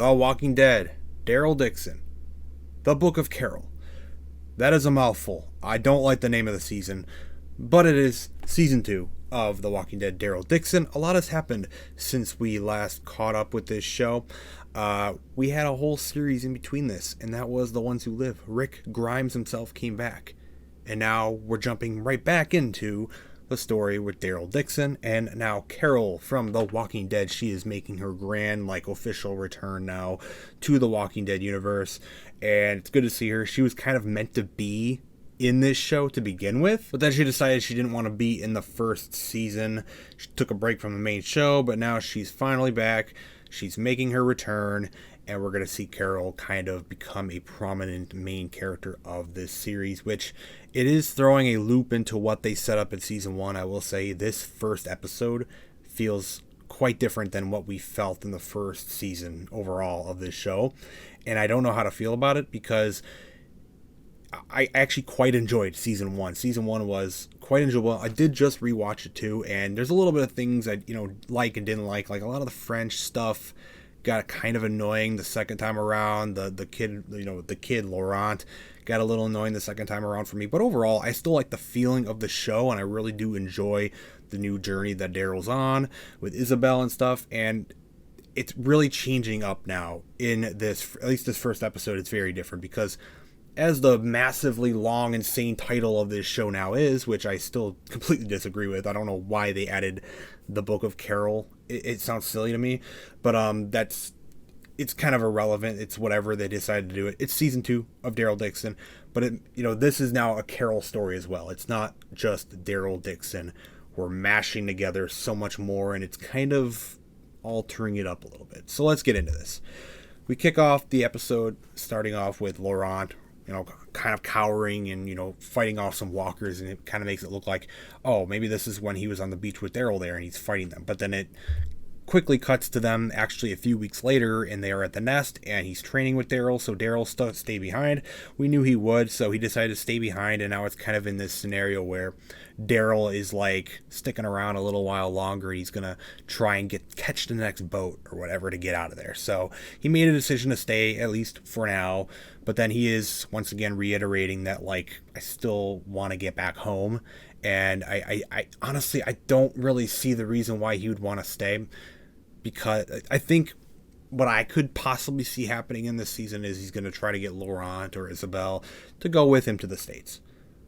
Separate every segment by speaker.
Speaker 1: The Walking Dead, DARYL DIXON, The Book of Carol. That is a mouthful. I don't like the name of the season, but it is season 2 of The Walking Dead, DARYL DIXON. A lot has happened since we last caught up with this show. We had a whole series in between this, and that was The Ones Who Live. Rick Grimes himself came back, and now we're jumping right back into the story with DARYL DIXON, and now Carol from The Walking Dead. She is making her grand, official return now to The Walking Dead universe, and it's good to see her. She was kind of meant to be in this show to begin with, but then she decided she didn't want to be in the first season. She took a break from the main show, but now she's finally back. She's making her return, and we're going to see Carol kind of become a prominent main character of this series, which it is throwing a loop into what they set up in season 1. I will say this first episode feels quite different than what we felt in the first season overall of this show, and I don't know how to feel about it because I actually quite enjoyed season 1. Season 1 was quite enjoyable. I did just rewatch it too, and there's a little bit of things I like and didn't like. Like a lot of the French stuff got kind of annoying the second time around. The kid Laurent got a little annoying the second time around for me. But overall, I still like the feeling of the show, and I really do enjoy the new journey that Daryl's on with Isabel and stuff. And it's really changing up now in this, at least this first episode. It's very different because as the massively long, insane title of this show now is, which I still completely disagree with. I don't know why they added The Book of Carol. It sounds silly to me, but it's kind of irrelevant. It's whatever they decided to do it. It's season 2 of DARYL DIXON, but this is now a Carol story as well. It's not just DARYL DIXON. We're mashing together so much more, and it's kind of altering it up a little bit. So let's get into this. We kick off the episode starting off with Laurent, kind of cowering and, fighting off some walkers, and it kind of makes it look like, oh, maybe this is when he was on the beach with Daryl there and he's fighting them. But then it quickly cuts to them actually a few weeks later, and they are at the nest, and he's training with Daryl, so Daryl stay behind. We knew he would, so he decided to stay behind, and now it's kind of in this scenario where Daryl is sticking around a little while longer. He's gonna try and catch the next boat or whatever to get out of there. So he made a decision to stay, at least for now, but then he is once again reiterating that I still want to get back home. And I honestly, I don't really see the reason why he would want to stay, because I think what I could possibly see happening in this season is he's going to try to get Laurent or Isabel to go with him to the States.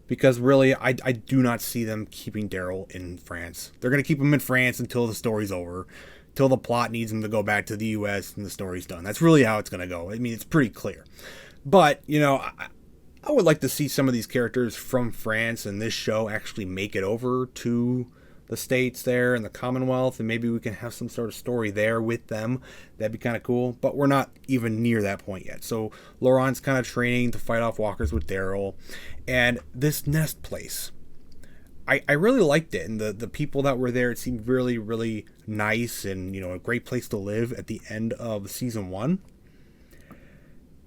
Speaker 1: Because really, I do not see them keeping Daryl in France. They're going to keep him in France until the story's over, until the plot needs him to go back to the U.S. and the story's done. That's really how it's going to go. I mean, it's pretty clear. But, I would like to see some of these characters from France and this show actually make it over to the States there and the Commonwealth, and maybe we can have some sort of story there with them. That'd be kind of cool, but we're not even near that point yet. So Laurent's kind of training to fight off walkers with Daryl, and this nest place, I really liked it, and the people that were there, it seemed really, really nice and, a great place to live at the end of season 1.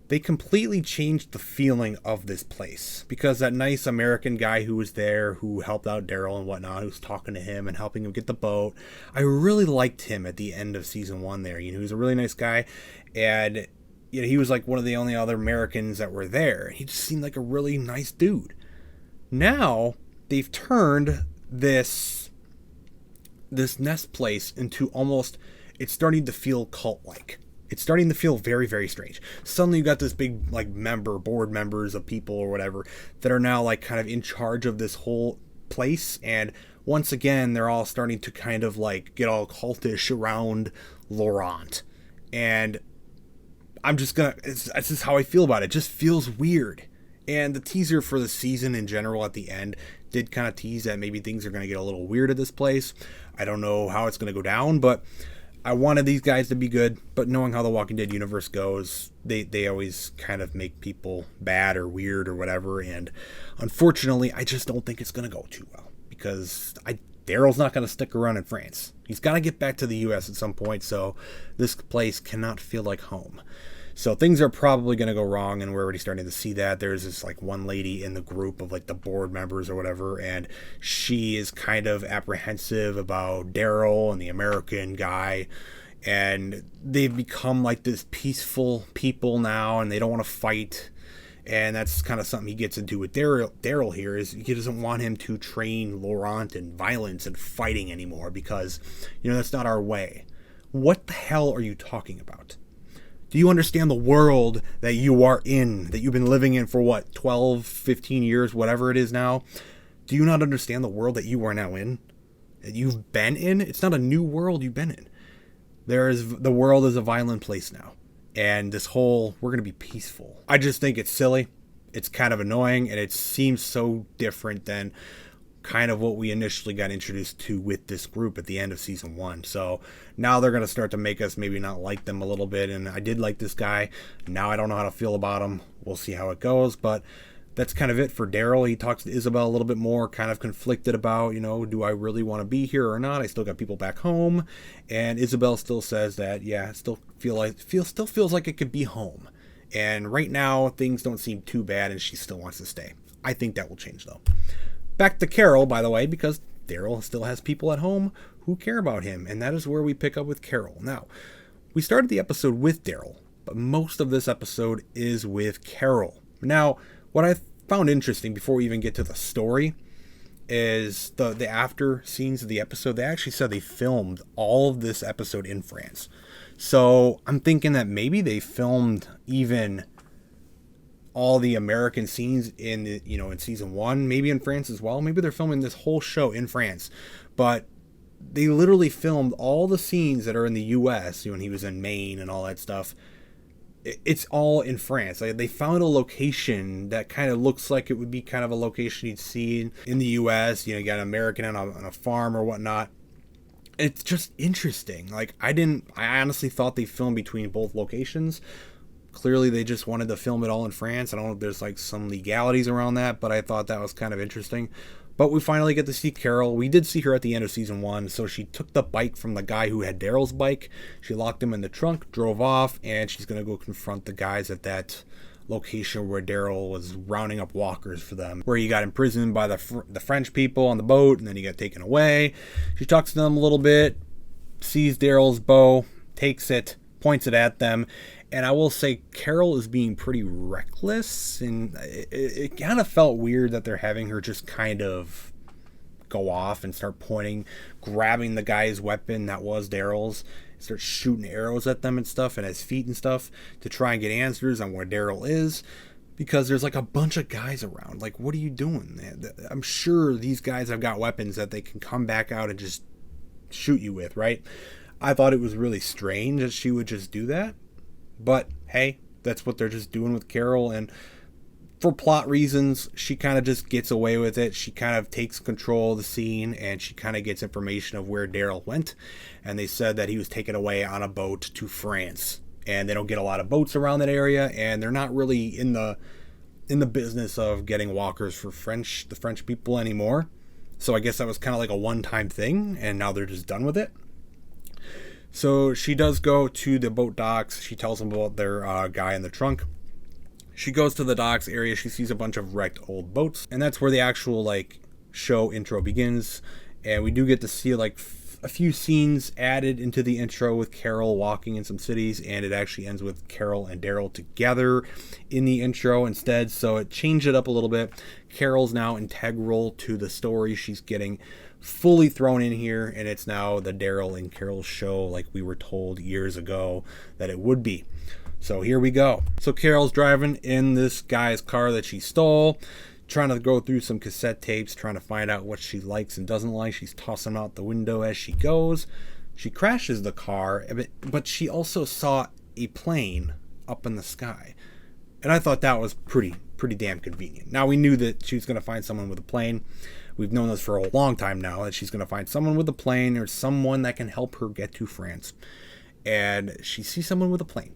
Speaker 1: They completely changed the feeling of this place, because that nice American guy who was there, who helped out Daryl and whatnot, who's talking to him and helping him get the boat, I really liked him at the end of season 1 there. He was a really nice guy, and he was one of the only other Americans that were there. He just seemed like a really nice dude. Now they've turned this nest place into almost, it's starting to feel cult-like. It's starting to feel very, very strange. Suddenly you got this big, board members of people or whatever that are now, kind of in charge of this whole place. And once again, they're all starting to kind of, get all cultish around Laurent. And I'm just gonna, it's just how I feel about it. It just feels weird. And the teaser for the season in general at the end did kind of tease that maybe things are going to get a little weird at this place. I don't know how it's going to go down, but I wanted these guys to be good, but knowing how the Walking Dead universe goes, they always kind of make people bad or weird or whatever, and unfortunately, I just don't think it's going to go too well, because Daryl's not going to stick around in France. He's got to get back to the U.S. at some point, so this place cannot feel like home. So things are probably going to go wrong, and we're already starting to see that. There's this one lady in the group of the board members or whatever, and she is kind of apprehensive about Daryl and the American guy, and they've become like this peaceful people now, and they don't want to fight. And that's kind of something he gets into with Daryl here, is he doesn't want him to train Laurent in violence and fighting anymore because, that's not our way. What the hell are you talking about? Do you understand the world that you are in, that you've been living in for 12, 15 years, whatever it is now? Do you not understand the world that you are now in? That you've been in? It's not a new world you've been in. The world is a violent place now. And this whole, we're going to be peaceful. I just think it's silly. It's kind of annoying, and it seems so different than kind of what we initially got introduced to with this group at the end of season 1. So now they're going to start to make us maybe not like them a little bit. And I did like this guy. Now I don't know how to feel about him. We'll see how it goes. But that's kind of it for Daryl. He talks to Isabel a little bit more, kind of conflicted about, do I really want to be here or not? I still got people back home. And Isabel still says that, yeah, still feels like it could be home. And right now, things don't seem too bad, and she still wants to stay. I think that will change, though. Back to Carol, by the way, because Daryl still has people at home who care about him, and that is where we pick up with Carol. Now, we started the episode with Daryl, but most of this episode is with Carol. Now, what I found interesting before we even get to the story is the after scenes of the episode. They actually said they filmed all of this episode in France. So I'm thinking that maybe they filmed even all the American scenes in season 1, maybe in France as well. Maybe they're filming this whole show in France, but they literally filmed all the scenes that are in the US, when he was in Maine and all that stuff. It's all in France. They found a location that kind of looks like it would be kind of a location you'd see in the US. You got an American on a farm or whatnot. It's just interesting. I honestly thought they filmed between both locations. Clearly they just wanted to film it all in France. I don't know if there's some legalities around that, but I thought that was kind of interesting. But we finally get to see Carol. We did see her at the end of season 1. So she took the bike from the guy who had Daryl's bike. She locked him in the trunk, drove off, and she's going to go confront the guys at that location where Daryl was rounding up walkers for them, where he got imprisoned by the French people on the boat, and then he got taken away. She talks to them a little bit, sees Daryl's bow, takes it, points it at them. And I will say Carol is being pretty reckless, and it kind of felt weird that they're having her just kind of go off and start pointing, grabbing the guy's weapon that was Daryl's, start shooting arrows at them and stuff, and his feet and stuff, to try and get answers on where Daryl is, because there's a bunch of guys around. What are you doing? I'm sure these guys have got weapons that they can come back out and just shoot you with, right? I thought it was really strange that she would just do that. But, hey, that's what they're just doing with Carol, and for plot reasons, she kind of just gets away with it. She kind of takes control of the scene, and she kind of gets information of where Daryl went, and they said that he was taken away on a boat to France, and they don't get a lot of boats around that area, and they're not really in the business of getting walkers for the French people anymore. So I guess that was kind of like a one-time thing, and now they're just done with it. So she does go to the boat docks. She tells them about their guy in the trunk. She goes to the docks area. She sees a bunch of wrecked old boats. And that's where the actual show intro begins. And we do get to see a few scenes added into the intro with Carol walking in some cities. And it actually ends with Carol and Daryl together in the intro instead. So it changed it up a little bit. Carol's now integral to the story. She's getting fully thrown in here, and it's now the Daryl and Carol show like we were told years ago that it would be. So here we go. So Carol's driving in this guy's car that she stole, trying to go through some cassette tapes, trying to find out what she likes and doesn't like. She's tossing them out the window as she goes. She crashes the car, but she also saw a plane up in the sky. And I thought that was pretty damn convenient. Now, we knew that she was going to find someone with a plane. We've known this for a long time now, that she's going to find someone with a plane or someone that can help her get to France. And she sees someone with a plane.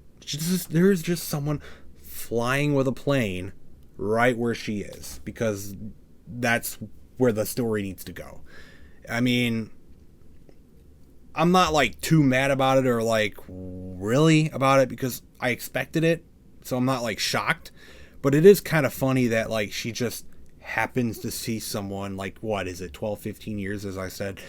Speaker 1: There's just someone flying with a plane right where she is, because that's where the story needs to go. I mean, I'm not too mad about it or really about it, because I expected it, so I'm not shocked. But it is kind of funny that she just happens to see someone 12, 15 years, as I said,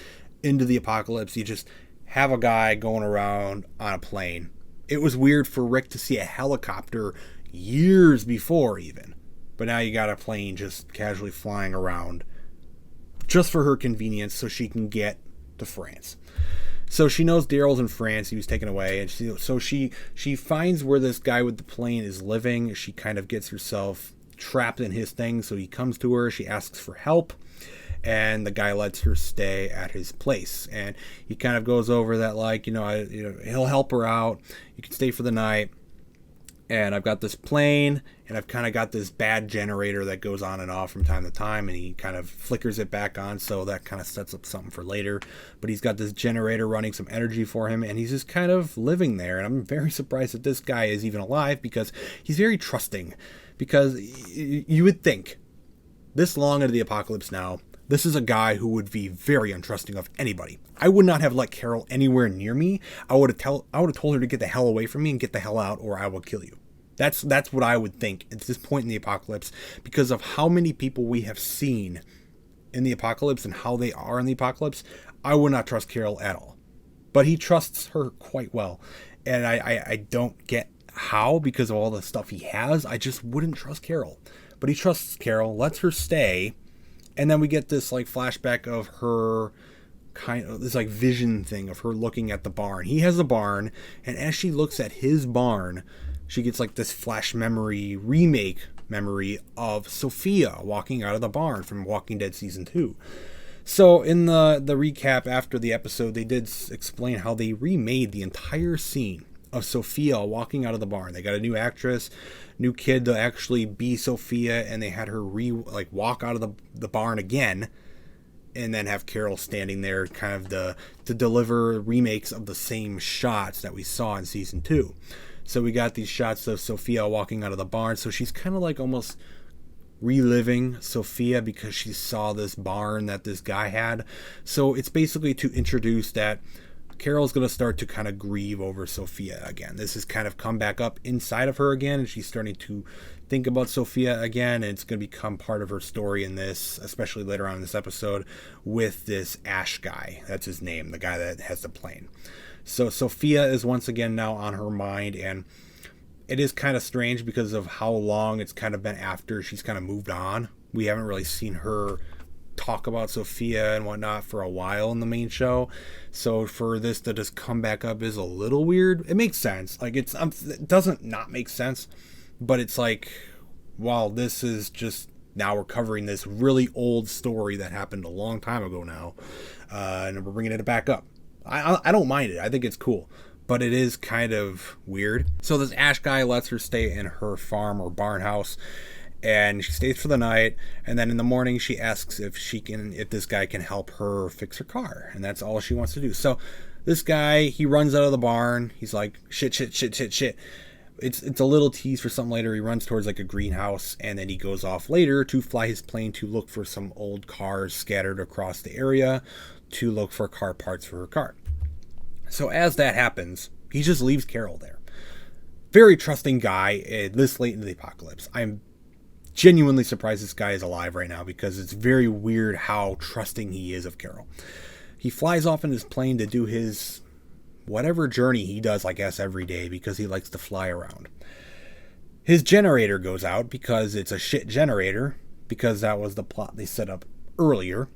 Speaker 1: into the apocalypse. You just have a guy going around on a plane. It was weird for Rick to see a helicopter years before even. But now you got a plane just casually flying around just for her convenience so she can get to France. So she knows Daryl's in France. He was taken away. And she finds where this guy with the plane is living. She kind of gets herself trapped in his thing. So he comes to her. She asks for help. And the guy lets her stay at his place. And he kind of goes over that, like, he'll help her out. You can stay for the night. And I've got this plane, and I've kind of got this bad generator that goes on and off from time to time, and he kind of flickers it back on, so that kind of sets up something for later. But he's got this generator running some energy for him, and he's just kind of living there. And I'm very surprised that this guy is even alive, because he's very trusting. Because you would think, this long into the apocalypse now, this is a guy who would be very untrusting of anybody. I would not have let Carol anywhere near me. I would have told her to get the hell away from me and get the hell out, or I will kill you. That's what I would think at this point in the apocalypse, because of how many people we have seen in the apocalypse and how they are in the apocalypse. I would not trust Carol at all. But he trusts her quite well. And I don't get how, because of all the stuff he has. I just wouldn't trust Carol. But he trusts Carol, lets her stay. And then we get this like flashback of her this like vision thing of her looking at the barn. He has a barn, and as she looks at his barn, she gets like this flash remake memory of Sophia walking out of the barn from Walking Dead Season 2. So in the recap after the episode, they did explain how they remade the entire scene of Sophia walking out of the barn. They got a new actress, new kid to actually be Sophia, and they had her walk out of the barn again, and then have Carol standing there kind of to deliver remakes of the same shots that we saw in Season 2. So we got these shots of Sophia walking out of the barn. So she's kind of like almost reliving Sophia because she saw this barn that this guy had. So it's basically to introduce that Carol's going to start to kind of grieve over Sophia again. This has kind of come back up inside of her again, and she's starting to think about Sophia again, and it's going to become part of her story in this, especially later on in this episode, with this Ash guy. That's his name, the guy that has the plane. So Sophia is once again now on her mind, and it is kind of strange because of how long it's kind of been after she's kind of moved on. We haven't really seen her talk about Sophia and whatnot for a while in the main show. So for this to just come back up is a little weird. It makes sense. Like it doesn't not make sense, but it's like, wow, this is just, now we're covering this really old story that happened a long time ago now, and we're bringing it back up. I don't mind it. I think it's cool, but it is kind of weird. So this Ash guy lets her stay in her farm or barn house, and she stays for the night, and then in the morning she asks if this guy can help her fix her car, and that's all she wants to do. So this guy, he runs out of the barn. He's like, shit. It's a little tease for something later. He runs towards like a greenhouse, and then he goes off later to fly his plane to look for some old cars scattered across the area, to look for car parts for her car. So as that happens, he just leaves Carol there. Very trusting guy this late into the apocalypse. I'm genuinely surprised this guy is alive right now, because it's very weird how trusting he is of Carol. He flies off in his plane to do his whatever journey he does, I guess, every day, because he likes to fly around. His generator goes out because it's a shit generator, because that was the plot they set up earlier.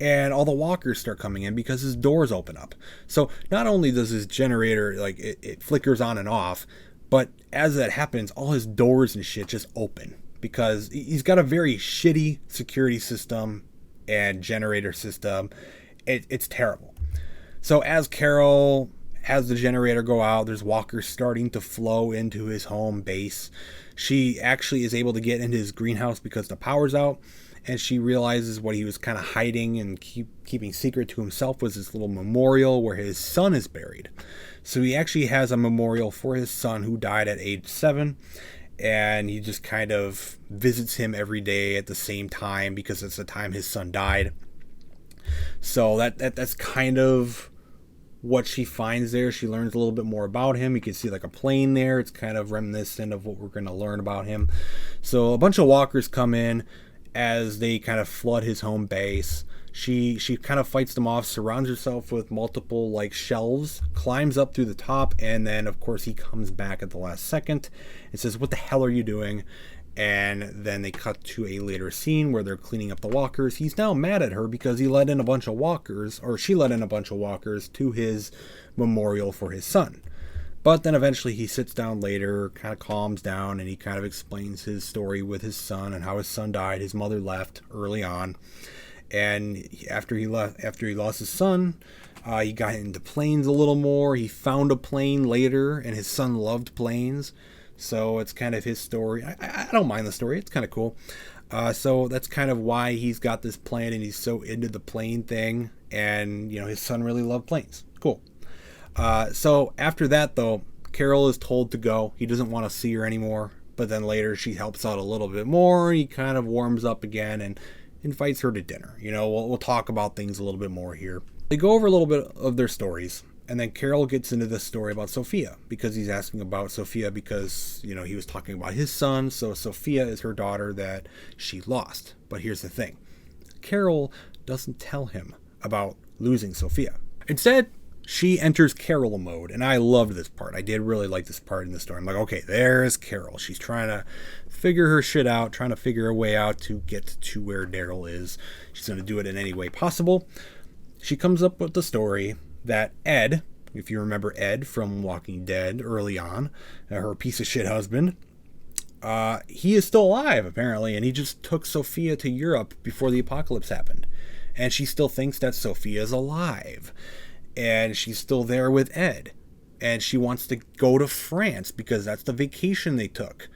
Speaker 1: And all the walkers start coming in because his doors open up. So not only does his generator, it flickers on and off, but as that happens, all his doors and shit just open, because he's got a very shitty security system and generator system. It's terrible. So as Carol has the generator go out, there's walkers starting to flow into his home base. She actually is able to get into his greenhouse because the power's out, and she realizes what he was kind of hiding and keeping secret to himself was this little memorial where his son is buried. So he actually has a memorial for his son who died at age 7, and he just kind of visits him every day at the same time because it's the time his son died. So that's kind of what she finds there. She learns a little bit more about him. You can see like a plane there. It's kind of reminiscent of what we're going to learn about him. So a bunch of walkers come in as they kind of flood his home base. She kind of fights them off, surrounds herself with multiple like shelves, climbs up through the top, and then of course he comes back at the last second and says, "What the hell are you doing?" And then they cut to a later scene where they're cleaning up the walkers. He's now mad at her because he let in a bunch of walkers, or she let in a bunch of walkers to his memorial for his son. But then eventually he sits down later, kind of calms down, and he kind of explains his story with his son and how his son died. His mother left early on, and after he lost his son, he got into planes a little more. He found a plane later, and his son loved planes. So it's kind of his story. I don't mind the story. It's kind of cool. So that's kind of why he's got this plane and he's so into the plane thing. And, his son really loved planes. Cool. So after that, though, Carol is told to go. He doesn't want to see her anymore. But then later she helps out a little bit more. He kind of warms up again and invites her to dinner. We'll talk about things a little bit more here. They go over a little bit of their stories. And then Carol gets into this story about Sophia because he's asking about Sophia because, he was talking about his son. So Sophia is her daughter that she lost. But here's the thing. Carol doesn't tell him about losing Sophia. Instead, she enters Carol mode. And I loved this part. I did really like this part in the story. I'm like, okay, there's Carol. She's trying to figure her shit out, trying to figure a way out to get to where Daryl is. She's going to do it in any way possible. She comes up with the story that Ed, if you remember Ed from Walking Dead early on, her piece of shit husband, he is still alive apparently, and he just took Sophia to Europe before the apocalypse happened. And she still thinks that Sophia is alive. And she's still there with Ed. And she wants to go to France because that's the vacation they took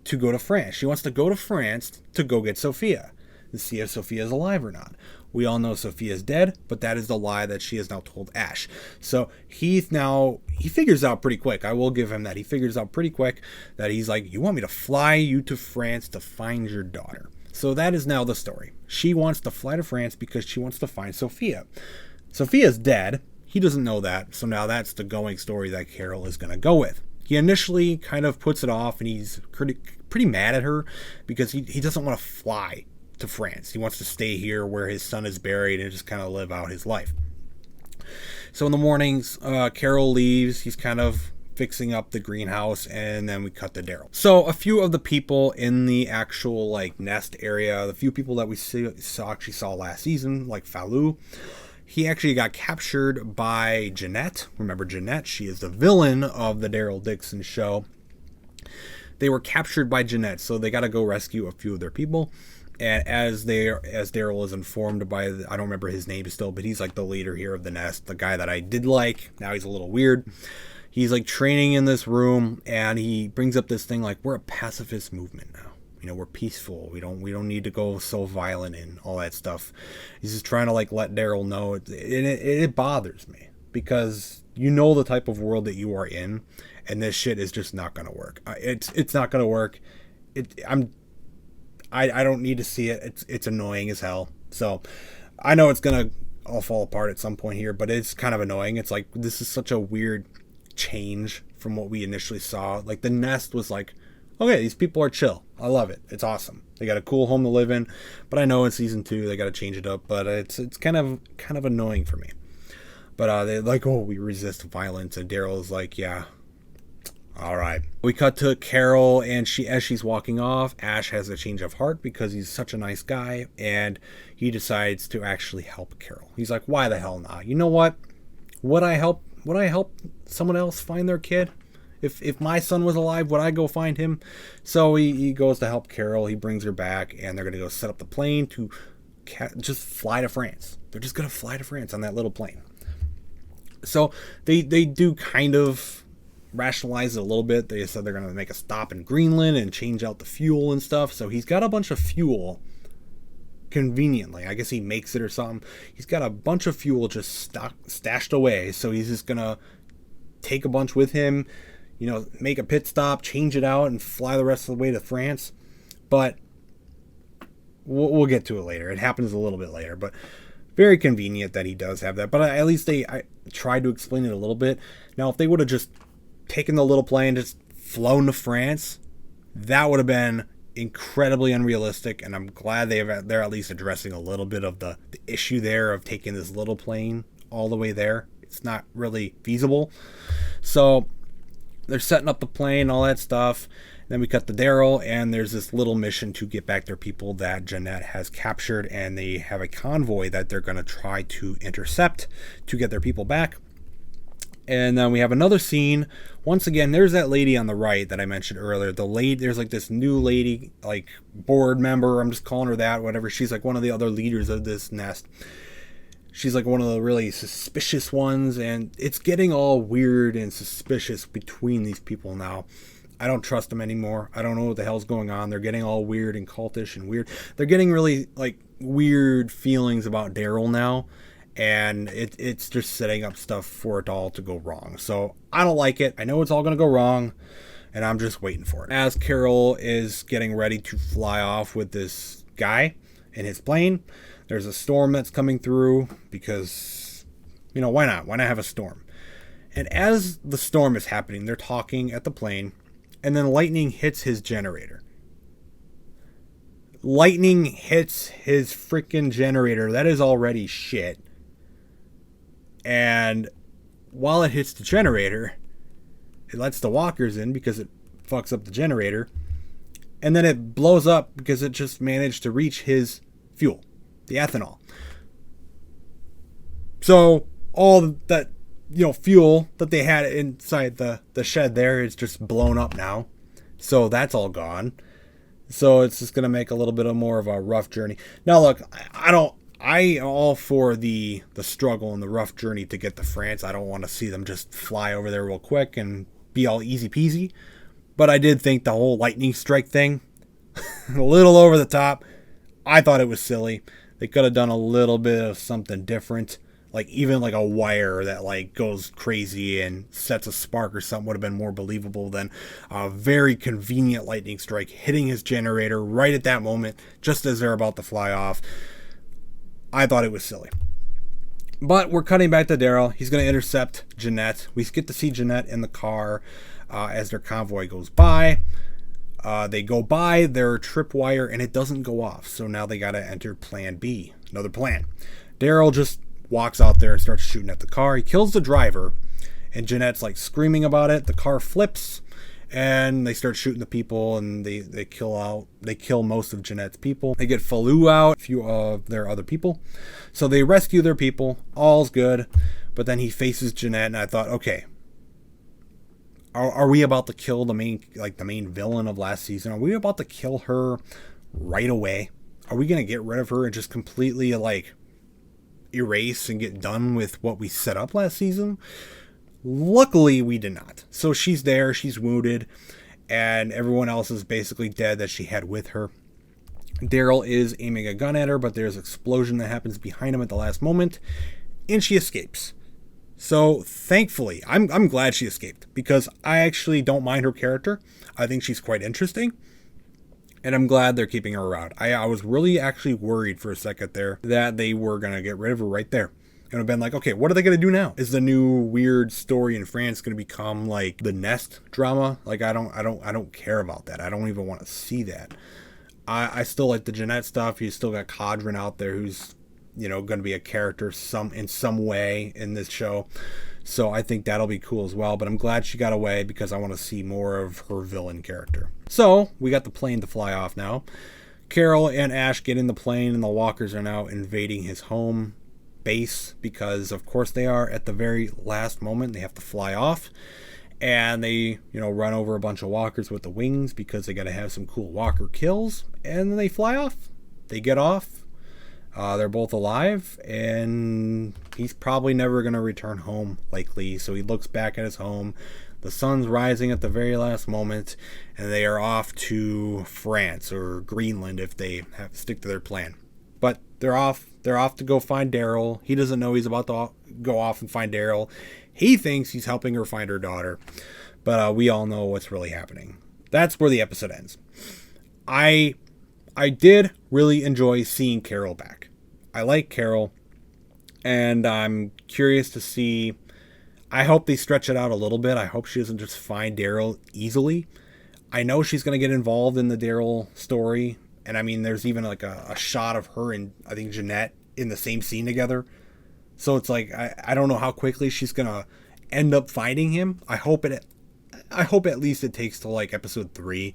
Speaker 1: to go to France. She wants to go to France to go get Sophia and see if Sophia is alive or not. We all know Sophia is dead, but that is the lie that she has now told Ash. So he figures out pretty quick. I will give him that. He figures out pretty quick that he's like, you want me to fly you to France to find your daughter. So that is now the story. She wants to fly to France because she wants to find Sophia. Sophia's dead. He doesn't know that. So now that's the going story that Carol is going to go with. He initially kind of puts it off and he's pretty mad at her because he doesn't want to fly to France. He wants to stay here where his son is buried and just kind of live out his life. So in the mornings, Carol leaves. He's kind of fixing up the greenhouse, and then we cut to Daryl. So a few of the people in the actual nest area, the few people that we actually saw last season, like Falou, he actually got captured by Jeanette. Remember Jeanette? She is the villain of the DARYL Dixon show. They were captured by Jeanette, so they got to go rescue a few of their people. And as Daryl is informed by, I don't remember his name still, but he's like the leader here of the nest, the guy that I did like. Now he's a little weird. He's like training in this room, and he brings up this thing like, we're a pacifist movement now. We're peaceful. We don't need to go so violent and all that stuff. He's just trying to let Daryl know. It bothers me because the type of world that you are in, and this shit is just not gonna work. It's not gonna work. I don't need to see it. It's annoying as hell. So I know it's gonna all fall apart at some point here, but it's kind of annoying. It's like, this is such a weird change from what we initially saw. Like the nest was like, okay, these people are chill. I love it. It's awesome. They got a cool home to live in. But I know in season 2 they got to change it up. But it's kind of annoying for me. But they're like, oh, we resist violence, and Daryl is like, yeah. All right. We cut to Carol, and as she's walking off, Ash has a change of heart because he's such a nice guy, and he decides to actually help Carol. He's like, why the hell not? You know what? Would I help someone else find their kid? If my son was alive, would I go find him? So he goes to help Carol. He brings her back, and they're going to go set up the plane to just fly to France. They're just going to fly to France on that little plane. So they do kind of rationalize it a little bit. They said they're going to make a stop in Greenland and change out the fuel and stuff. So he's got a bunch of fuel conveniently. I guess he makes it or something. He's got a bunch of fuel just stashed away. So he's just going to take a bunch with him, make a pit stop, change it out, and fly the rest of the way to France. But we'll get to it later. It happens a little bit later, but very convenient that he does have that. But at least I tried to explain it a little bit. Now, if they would have just taken the little plane, just flown to France, that would have been incredibly unrealistic, and I'm glad they're at least addressing a little bit of the issue there of taking this little plane all the way there. It's not really feasible. So they're setting up the plane, all that stuff. Then we cut to Daryl, and there's this little mission to get back their people that Jeanette has captured, and they have a convoy that they're going to try to intercept to get their people back. And then we have another scene. Once again, there's that lady on the right that I mentioned earlier. There's like this new lady, like board member. I'm just calling her that, whatever. She's like one of the other leaders of this nest. She's like one of the really suspicious ones, and it's getting all weird and suspicious between these people now. I don't trust them anymore. I don't know what the hell's going on. They're getting all weird and cultish and weird. They're getting really like weird feelings about Daryl now, and it's just setting up stuff for it all to go wrong. So I don't like it. I know it's all going to go wrong, and I'm just waiting for it. As Carol is getting ready to fly off with this guy in his plane, there's a storm that's coming through because, why not? Why not have a storm? And as the storm is happening, they're talking at the plane, and then lightning hits his generator. Lightning hits his freaking generator. That is already shit. And while it hits the generator, it lets the walkers in because it fucks up the generator. And then it blows up because it just managed to reach his fuel, the ethanol. So all that fuel that they had inside the shed there is just blown up now. So that's all gone. So it's just going to make a little bit more of a rough journey. Now look, I am all for the struggle and the rough journey to get to France. I don't want to see them just fly over there real quick and be all easy peasy. But I did think the whole lightning strike thing, a little over the top. I thought it was silly. They could have done a little bit of something different. Like even like a wire that like goes crazy and sets a spark or something would have been more believable than a very convenient lightning strike hitting his generator right at that moment, just as they're about to fly off. I thought it was silly. But we're cutting back to Daryl. He's going to intercept Jeanette. We get to see Jeanette in the car as their convoy goes by. They go by their tripwire and it doesn't go off. So now they got to enter plan B, another plan. Daryl just walks out there and starts shooting at the car. He kills the driver, and Jeanette's like screaming about it. The car flips, and they start shooting the people, and they kill most of Jeanette's people. They get Falou out, a few of their other people. So they rescue their people. All's good. But then he faces Jeanette, and I thought, okay, are we about to kill the main villain of last season? Are we about to kill her right away? Are we going to get rid of her and just completely erase and get done with what we set up last season? Luckily, we did not. So she's there, she's wounded, and everyone else is basically dead that she had with her. Daryl is aiming a gun at her, but there's an explosion that happens behind him at the last moment, and she escapes. So thankfully, I'm glad she escaped, because I actually don't mind her character. I think she's quite interesting. And I'm glad they're keeping her around. I was really actually worried for a second there that they were going to get rid of her right there. And I've been like, okay, what are they going to do now? Is the new weird story in France going to become like the Nest drama? Like, I don't care about that. I don't even want to see that. I still like the Jeanette stuff. You still got Cadron out there who's, going to be a character in some way in this show. So I think that'll be cool as well. But I'm glad she got away because I want to see more of her villain character. So we got the plane to fly off now. Carol and Ash get in the plane, and the walkers are now invading his home base because, of course, they are at the very last moment. They have to fly off. And they, run over a bunch of walkers with the wings because they got to have some cool walker kills. And then they fly off. They get off. They're both alive, and he's probably never going to return home, likely. So he looks back at his home. The sun's rising at the very last moment, and they are off to France or Greenland if they have to stick to their plan. But they're off. They're off to go find Daryl. He doesn't know he's about to go off and find Daryl. He thinks he's helping her find her daughter, but we all know what's really happening. That's where the episode ends. I did really enjoy seeing Carol back. I like Carol, and I'm curious to see. I hope they stretch it out a little bit. I hope she doesn't just find Daryl easily. I know she's going to get involved in the Daryl story. And I mean, there's even like a shot of her and I think Jeanette in the same scene together. So it's like, I don't know how quickly she's going to end up finding him. I hope at least it takes to like episode 3,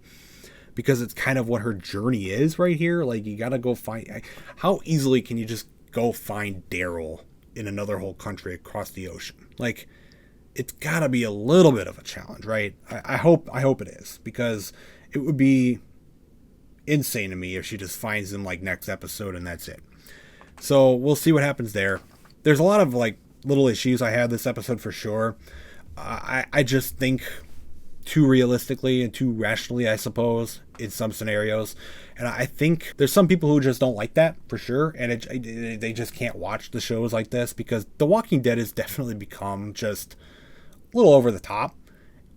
Speaker 1: because it's kind of what her journey is right here. Like, you got to go find, how easily can you just go find Daryl in another whole country across the ocean? Like, it's got to be a little bit of a challenge, right? I hope it is, because it would be insane to me if she just finds him like next episode and that's it. So we'll see what happens there. There's a lot of like little issues I had this episode for sure. I just think too realistically and too rationally, I suppose, in some scenarios. And I think there's some people who just don't like that for sure. And they just can't watch the shows like this, because The Walking Dead has definitely become just a little over the top.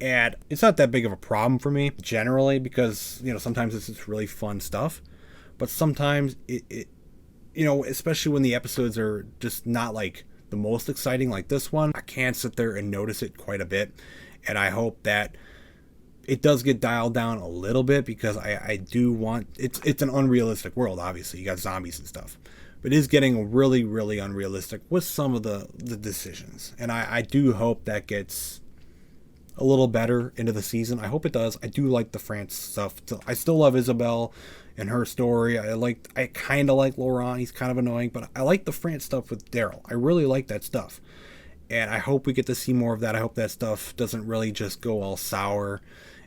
Speaker 1: And it's not that big of a problem for me generally, because, you know, sometimes it's just really fun stuff. But sometimes it you know, especially when the episodes are just not like the most exciting like this one, I can sit there and notice it quite a bit. And I hope that it does get dialed down a little bit, because I do want, it's an unrealistic world, obviously. You got zombies and stuff. But it is getting really, really unrealistic with some of the decisions. And I do hope that gets a little better into the season. I hope it does. I do like the France stuff. I still love Isabel and her story. I kind of like Laurent. He's kind of annoying, but I like the France stuff with Daryl. I really like that stuff. And I hope we get to see more of that. I hope that stuff doesn't really just go all sour.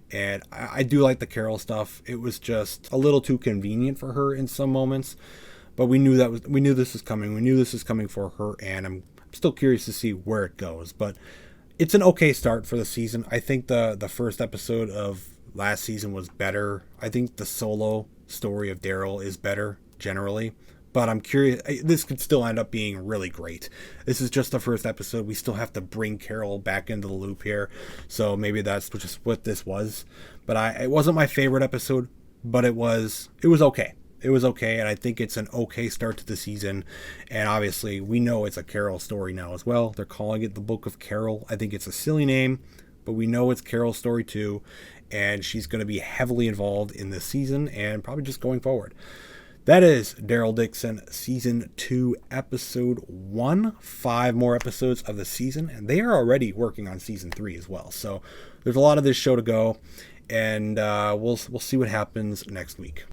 Speaker 1: And I do like the Carol stuff. It was just a little too convenient for her in some moments. But we knew this was coming. We knew this was coming for her, and I'm still curious to see where it goes. But it's an okay start for the season. I think the first episode of last season was better. I think the solo story of Daryl is better generally. But I'm curious, this could still end up being really great. This is just the first episode. We still have to bring Carol back into the loop here. So maybe that's just what this was. But it wasn't my favorite episode, but it was okay. It was okay, and I think it's an okay start to the season. And obviously, we know it's a Carol story now as well. They're calling it the Book of Carol. I think it's a silly name, but we know it's Carol's story too. And she's going to be heavily involved in this season and probably just going forward. That is DARYL Dixon Season 2, Episode 1. 5 more episodes of the season, and they are already working on Season 3 as well. So there's a lot of this show to go, and we'll see what happens next week.